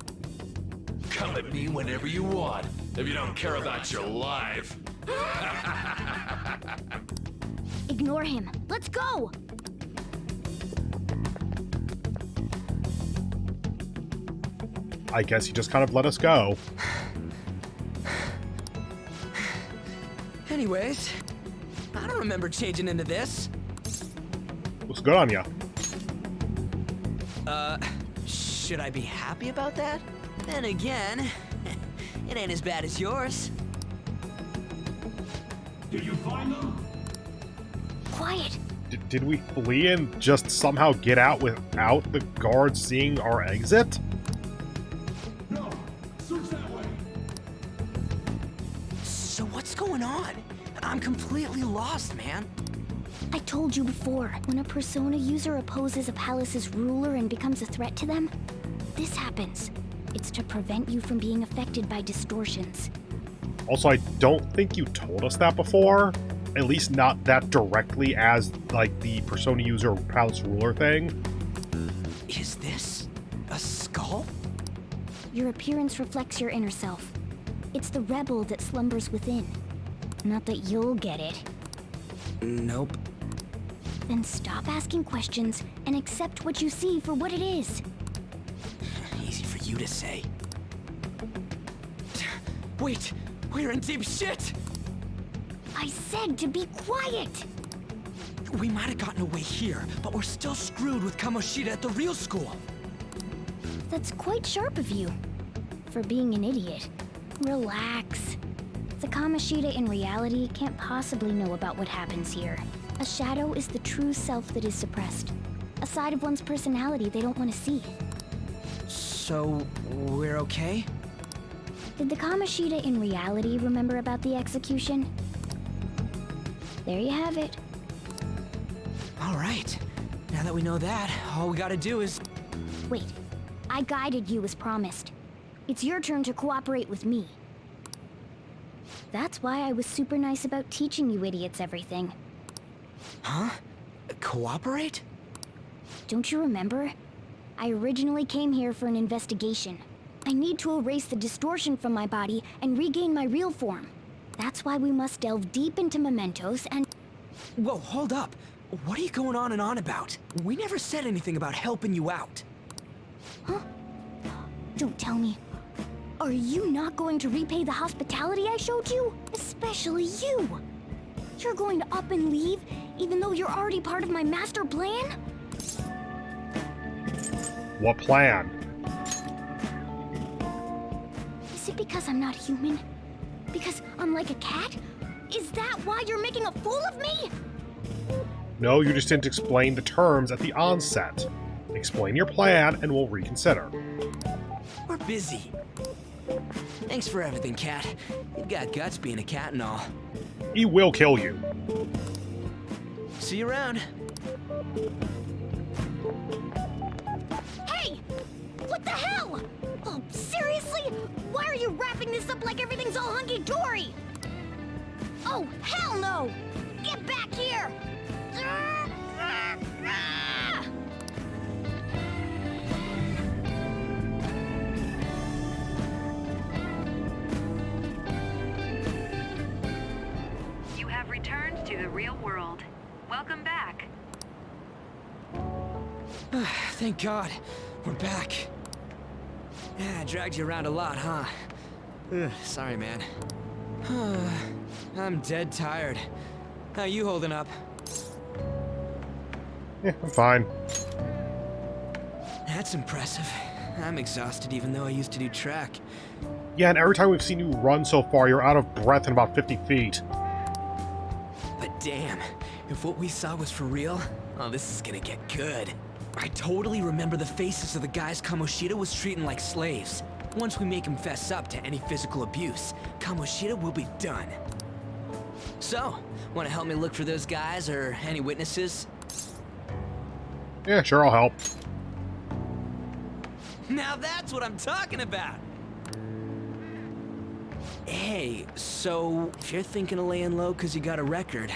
Come at me whenever you want, if you don't care about your life. Ignore him. Let's go! I guess he just kind of let us go. Anyways, I don't remember changing into this. Looks good on ya. Should I be happy about that? Then again, it ain't as bad as yours. Did you find them? Quiet. Did we flee and just somehow get out without the guards seeing our exit? No. Search that way. So what's going on? I'm completely lost, man. I told you before, when a Persona user opposes a palace's ruler and becomes a threat to them, this happens. It's to prevent you from being affected by distortions. Also, I don't think you told us that before. At least not that directly as, like, the Persona user palace ruler thing. Is this a skull? Your appearance reflects your inner self. It's the rebel that slumbers within. Not that you'll get it. Nope. Then stop asking questions and accept what you see for what it is. Easy for you to say. Wait, we're in deep shit! I said to be quiet! We might have gotten away here, but we're still screwed with Kamoshida at the real school. That's quite sharp of you. For being an idiot. Relax. The Kamoshida in reality can't possibly know about what happens here. A shadow is the true self that is suppressed. A side of one's personality they don't want to see. So, we're okay? Did the Kamoshida in reality remember about the execution? There you have it. Alright. Now that we know that, all we gotta do is... Wait. I guided you as promised. It's your turn to cooperate with me. That's why I was super nice about teaching you idiots everything. Huh? Cooperate? Don't you remember? I originally came here for an investigation. I need to erase the distortion from my body and regain my real form. That's why we must delve deep into mementos and... Whoa, hold up. What are you going on and on about? We never said anything about helping you out. Huh? Don't tell me. Are you not going to repay the hospitality I showed you? Especially you! You're going to up and leave, even though you're already part of my master plan? What plan? Is it because I'm not human? Because I'm like a cat? Is that why you're making a fool of me? No, you just didn't explain the terms at the onset. Explain your plan and we'll reconsider. We're busy. Thanks for everything, Cat. You've got guts being a cat and all. He will kill you. See you around. Hey! What the hell? Oh, seriously? Why are you wrapping this up like everything's all hunky-dory? Oh, hell no! Get back here! You have returned to the real world. Welcome back. Thank God. We're back. Yeah, I dragged you around a lot, huh? Sorry, man. I'm dead tired. How you holding up? Yeah, I'm fine. That's impressive. I'm exhausted even though I used to do track. Yeah, and every time we've seen you run so far, you're out of breath in about 50 feet. But damn, if what we saw was for real, oh, this is gonna get good. I totally remember the faces of the guys Kamoshida was treating like slaves. Once we make him fess up to any physical abuse, Kamoshida will be done. So, want to help me look for those guys or any witnesses? Yeah, sure, I'll help. Now that's what I'm talking about! Hey, so if you're thinking of laying low because you got a record,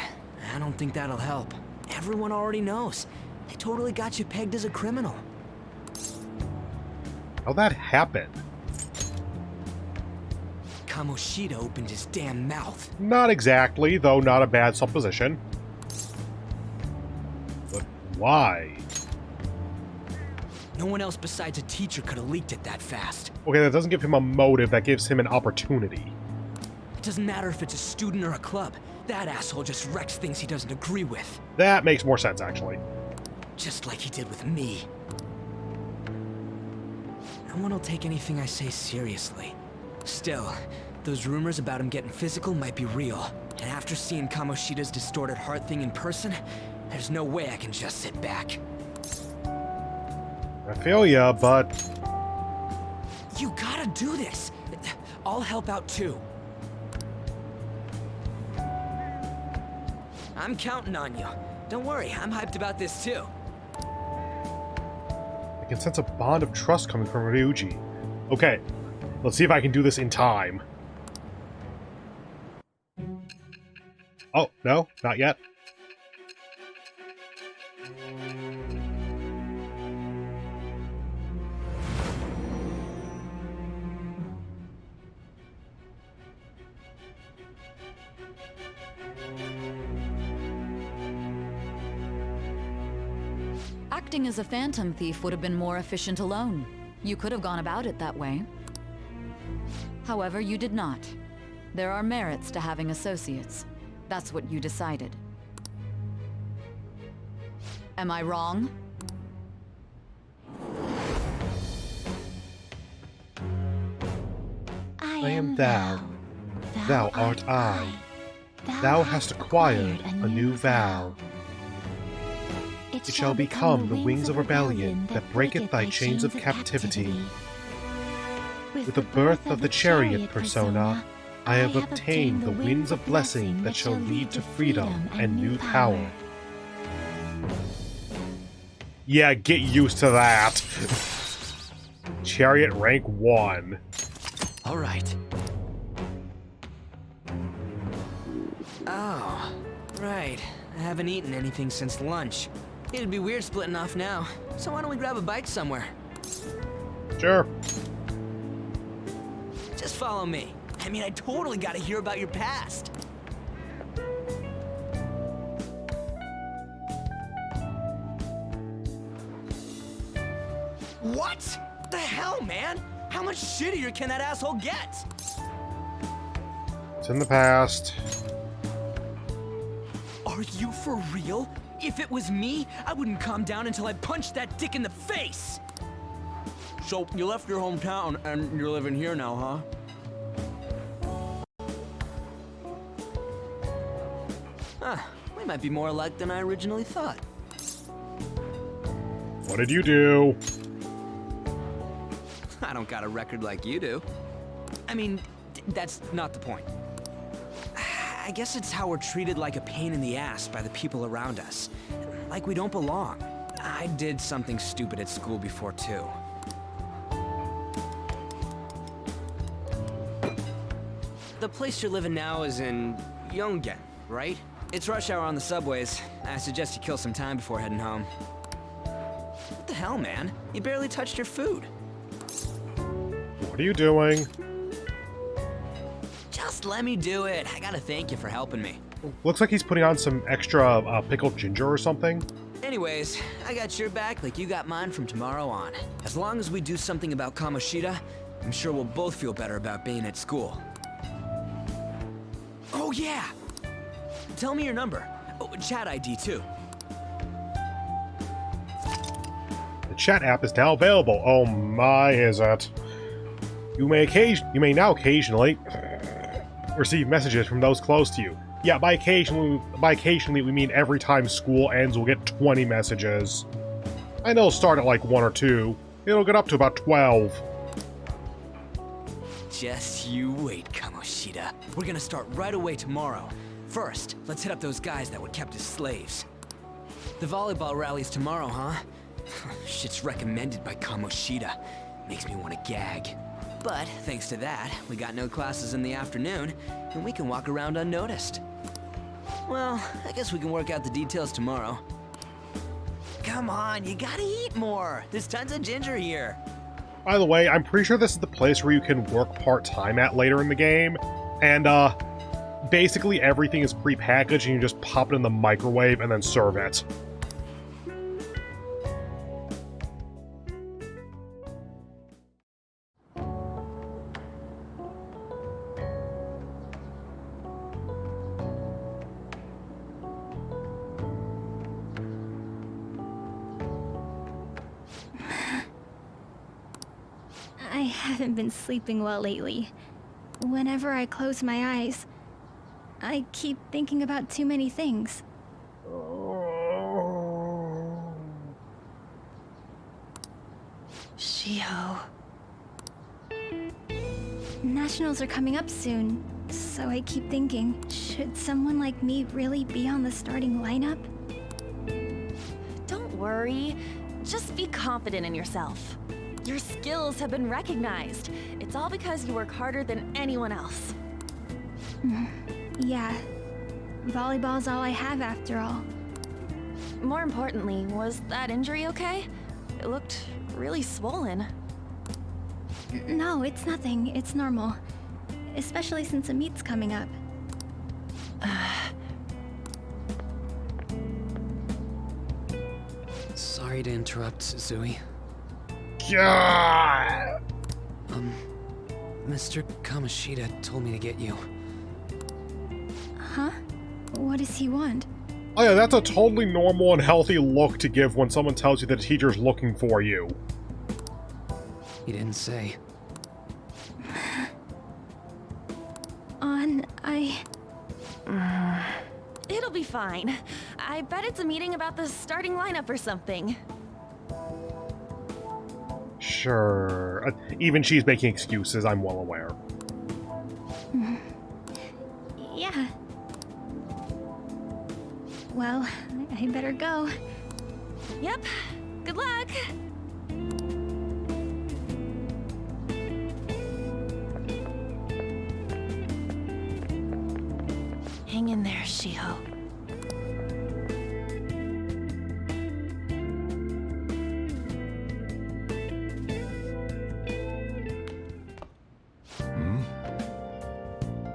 I don't think that'll help. Everyone already knows. They totally got you pegged as a criminal. How'd that happen? Kamoshida opened his damn mouth. Not exactly, though not a bad supposition. But why? No one else besides a teacher could have leaked it that fast. Okay, that doesn't give him a motive, that gives him an opportunity. It doesn't matter if it's a student or a club. That asshole just wrecks things he doesn't agree with. That makes more sense, actually. Just like he did with me. No one will take anything I say seriously. Still, those rumors about him getting physical might be real. And after seeing Kamoshida's distorted heart thing in person, there's no way I can just sit back. I feel ya, but... You gotta do this! I'll help out too. I'm counting on you. Don't worry, I'm hyped about this too. I can sense a bond of trust coming from Ryuji. Okay, let's see if I can do this in time. Oh, no, not yet. Acting as a phantom thief would have been more efficient alone. You could have gone about it that way. However, you did not. There are merits to having associates. That's what you decided. Am I wrong? I am thou. Thou art I. Thou hast acquired a new vow. It shall become the wings of rebellion that breaketh thy chains of captivity. With the birth of the chariot persona, I have obtained the winds of blessing that shall lead to freedom and new power. Yeah, get used to that. Chariot rank 1. All right. Oh, right. I haven't eaten anything since lunch. It'd be weird splitting off now, so why don't we grab a bite somewhere? Sure. Just follow me. I mean, I totally gotta hear about your past. What? The hell, man? How much shittier can that asshole get? It's in the past. Are you for real? If it was me, I wouldn't calm down until I punched that dick in the face! So, you left your hometown and you're living here now, huh? Huh, we might be more alike than I originally thought. What did you do? I don't got a record like you do. I mean, that's not the point. I guess it's how we're treated like a pain in the ass by the people around us. Like we don't belong. I did something stupid at school before, too. The place you're living now is in Yongen, right? It's rush hour on the subways. I suggest you kill some time before heading home. What the hell, man? You barely touched your food. What are you doing? Just let me do it. I gotta thank you for helping me. Looks like he's putting on some extra pickled ginger or something. Anyways, I got your back like you got mine from tomorrow on. As long as we do something about Kamoshida, I'm sure we'll both feel better about being at school. Oh yeah! Tell me your number. Oh, chat ID too. The chat app is now available. Oh my, is it? You may now occasionally receive messages from those close to you. Yeah, by occasionally we mean every time school ends we'll get 20 messages. I know it'll start at like 1 or 2. It'll get up to about 12. Just you wait, Kamoshida. We're gonna start right away tomorrow. First, let's hit up those guys that were kept as slaves. The volleyball rally's tomorrow, huh? Shit's recommended by Kamoshida. Makes me want to gag. But thanks to that, we got no classes in the afternoon, and we can walk around unnoticed. Well, I guess we can work out the details tomorrow. Come on, you gotta eat more. There's tons of ginger here. By the way, I'm pretty sure this is the place where you can work part-time at later in the game, and basically everything is pre-packaged and you just pop it in the microwave and then serve it. I haven't been sleeping well lately. Whenever I close my eyes, I keep thinking about too many things. Shiho. Nationals are coming up soon, so I keep thinking, should someone like me really be on the starting lineup? Don't worry. Just be confident in yourself. Your skills have been recognized. It's all because you work harder than anyone else. Yeah. Volleyball's all I have after all. More importantly, was that injury okay? It looked really swollen. No, it's nothing. It's normal. Especially since a meet's coming up. Sorry to interrupt, Suzui. Yeah! Mr. Kamoshida told me to get you. Huh? What does he want? Oh yeah, that's a totally normal and healthy look to give when someone tells you the teacher's looking for you. He didn't say. It'll be fine. I bet it's a meeting about the starting lineup or something. Sure. Even she's making excuses, I'm well aware. Yeah. Well, I better go. Yep. Good luck! Hang in there, Shiho.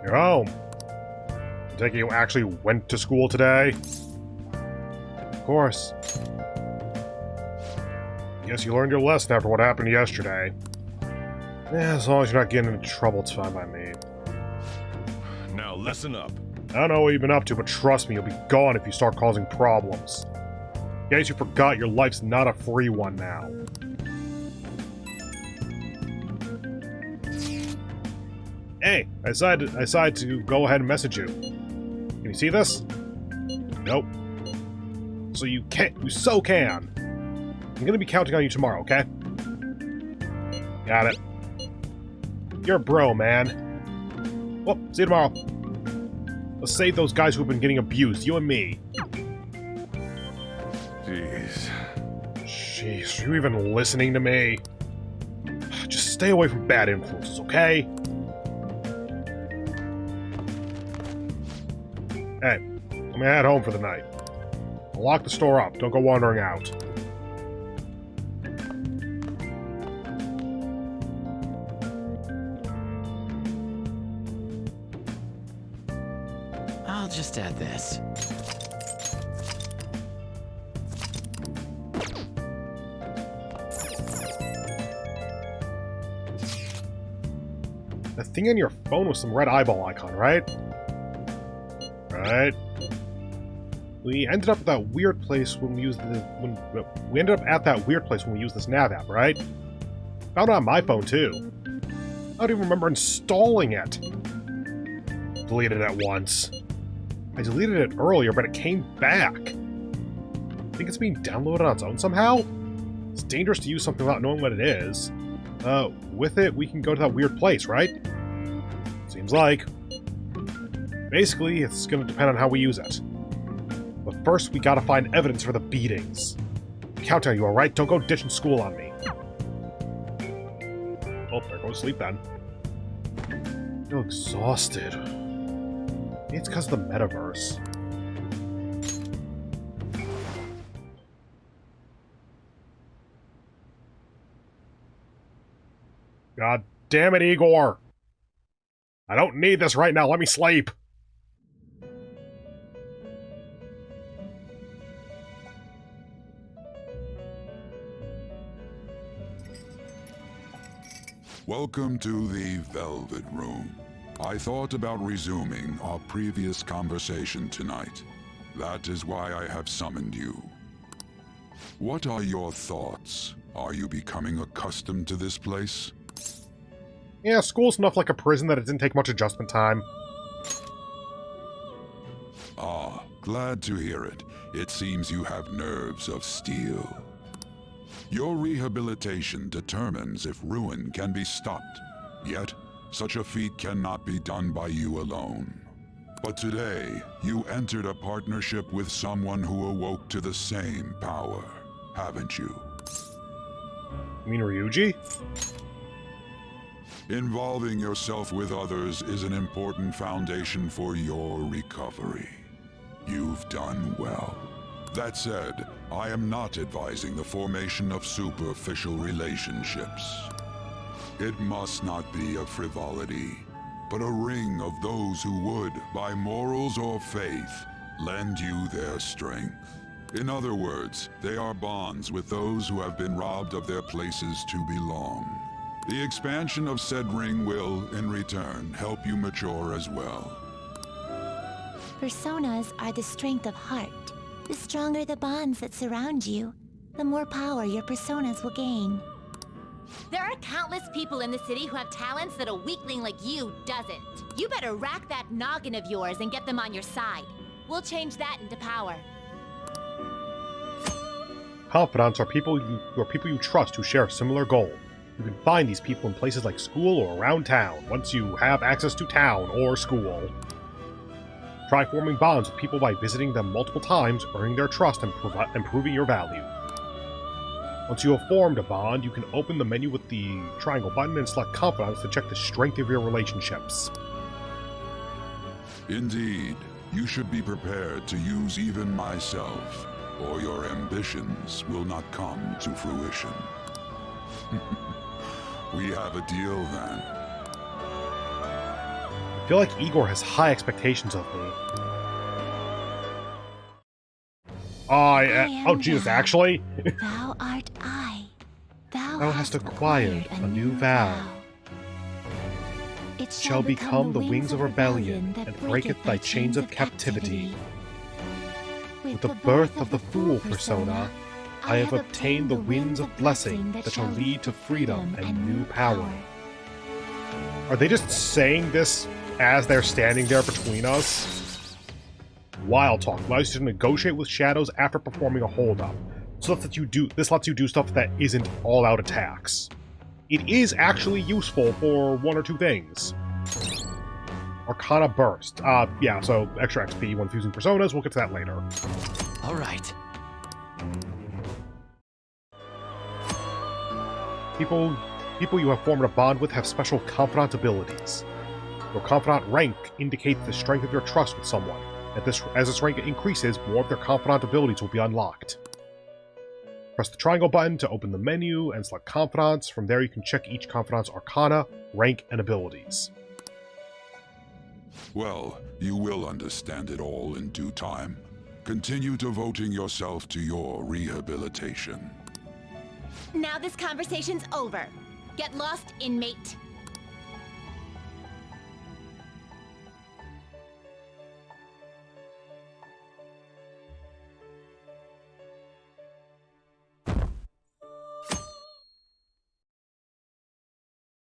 You're home. I take it you actually went to school today? Of course. Guess you learned your lesson after what happened yesterday. Yeah, as long as you're not getting into trouble, it's fine by me. Now listen up. I don't know what you've been up to, but trust me, you'll be gone if you start causing problems. In case you forgot, your life's not a free one now. Hey, I decided to go ahead and message you. Can you see this? Nope. So you can't. You so can. I'm gonna be counting on you tomorrow, okay? Got it. You're a bro, man. Well, see you tomorrow. Let's save those guys who've been getting abused, you and me. Jeez, are you even listening to me? Just stay away from bad influences, okay? Hey, I'm gonna head home for the night. I'll lock the store up. Don't go wandering out. I'll just add this. The thing on your phone with some red eyeball icon, right? Right. We ended up at that weird place when we used we ended up at that weird place when we used this nav app, right? Found it on my phone too. I don't even remember installing it. Deleted it once. I deleted it earlier, but it came back. Think it's being downloaded on its own somehow? It's dangerous to use something without knowing what it is. with it, we can go to that weird place, right? Seems like. Basically, it's gonna depend on how we use it. But first, we gotta find evidence for the beatings. Counter, you alright? Don't go ditching school on me. Oh, there goes sleep then. I feel exhausted. Maybe it's because of the metaverse. God damn it, Igor! I don't need this right now, let me sleep! Welcome to the Velvet Room. I thought about resuming our previous conversation tonight. That is why I have summoned you. What are your thoughts? Are you becoming accustomed to this place? Yeah, school's enough like a prison that it didn't take much adjustment time. Ah, glad to hear it. It seems you have nerves of steel. Your rehabilitation determines if ruin can be stopped. Yet, such a feat cannot be done by you alone. But today, you entered a partnership with someone who awoke to the same power, haven't you? You mean Ryuji? Involving yourself with others is an important foundation for your recovery. You've done well. That said, I am not advising the formation of superficial relationships. It must not be a frivolity, but a ring of those who would, by morals or faith, lend you their strength. In other words, they are bonds with those who have been robbed of their places to belong. The expansion of said ring will, in return, help you mature as well. Personas are the strength of heart. The stronger the bonds that surround you, the more power your personas will gain. There are countless people in the city who have talents that a weakling like you doesn't. You better rack that noggin of yours and get them on your side. We'll change that into power. Confidants are people you trust who share a similar goal. You can find these people in places like school or around town, once you have access to town or school. Try forming bonds with people by visiting them multiple times, earning their trust, and improving your value. Once you have formed a bond, you can open the menu with the triangle button and select Confidants to check the strength of your relationships. Indeed, you should be prepared to use even myself, or your ambitions will not come to fruition. We have a deal then. I feel like Igor has high expectations of me. Oh, Jesus, actually? Thou art I. Thou hast acquired a new vow. It shall become the wings of rebellion, and breaketh thy chains of captivity. With the birth of the Fool persona, I have obtained the winds of blessing that shall lead to freedom and new power. Are they just saying this as they're standing there between us? Wild Talk allows you to negotiate with shadows after performing a holdup. So this lets you do stuff that isn't all-out attacks. It is actually useful for one or two things. Arcana Burst. Yeah, so extra XP when fusing personas. We'll get to that later. Alright. People you have formed a bond with have special confidant abilities. Your confidant rank indicates the strength of your trust with someone. As this rank increases, more of their confidant abilities will be unlocked. Press the triangle button to open the menu and select confidants. From there you can check each confidant's arcana, rank, and abilities. Well, you will understand it all in due time. Continue devoting yourself to your rehabilitation. Now this conversation's over. Get lost, inmate.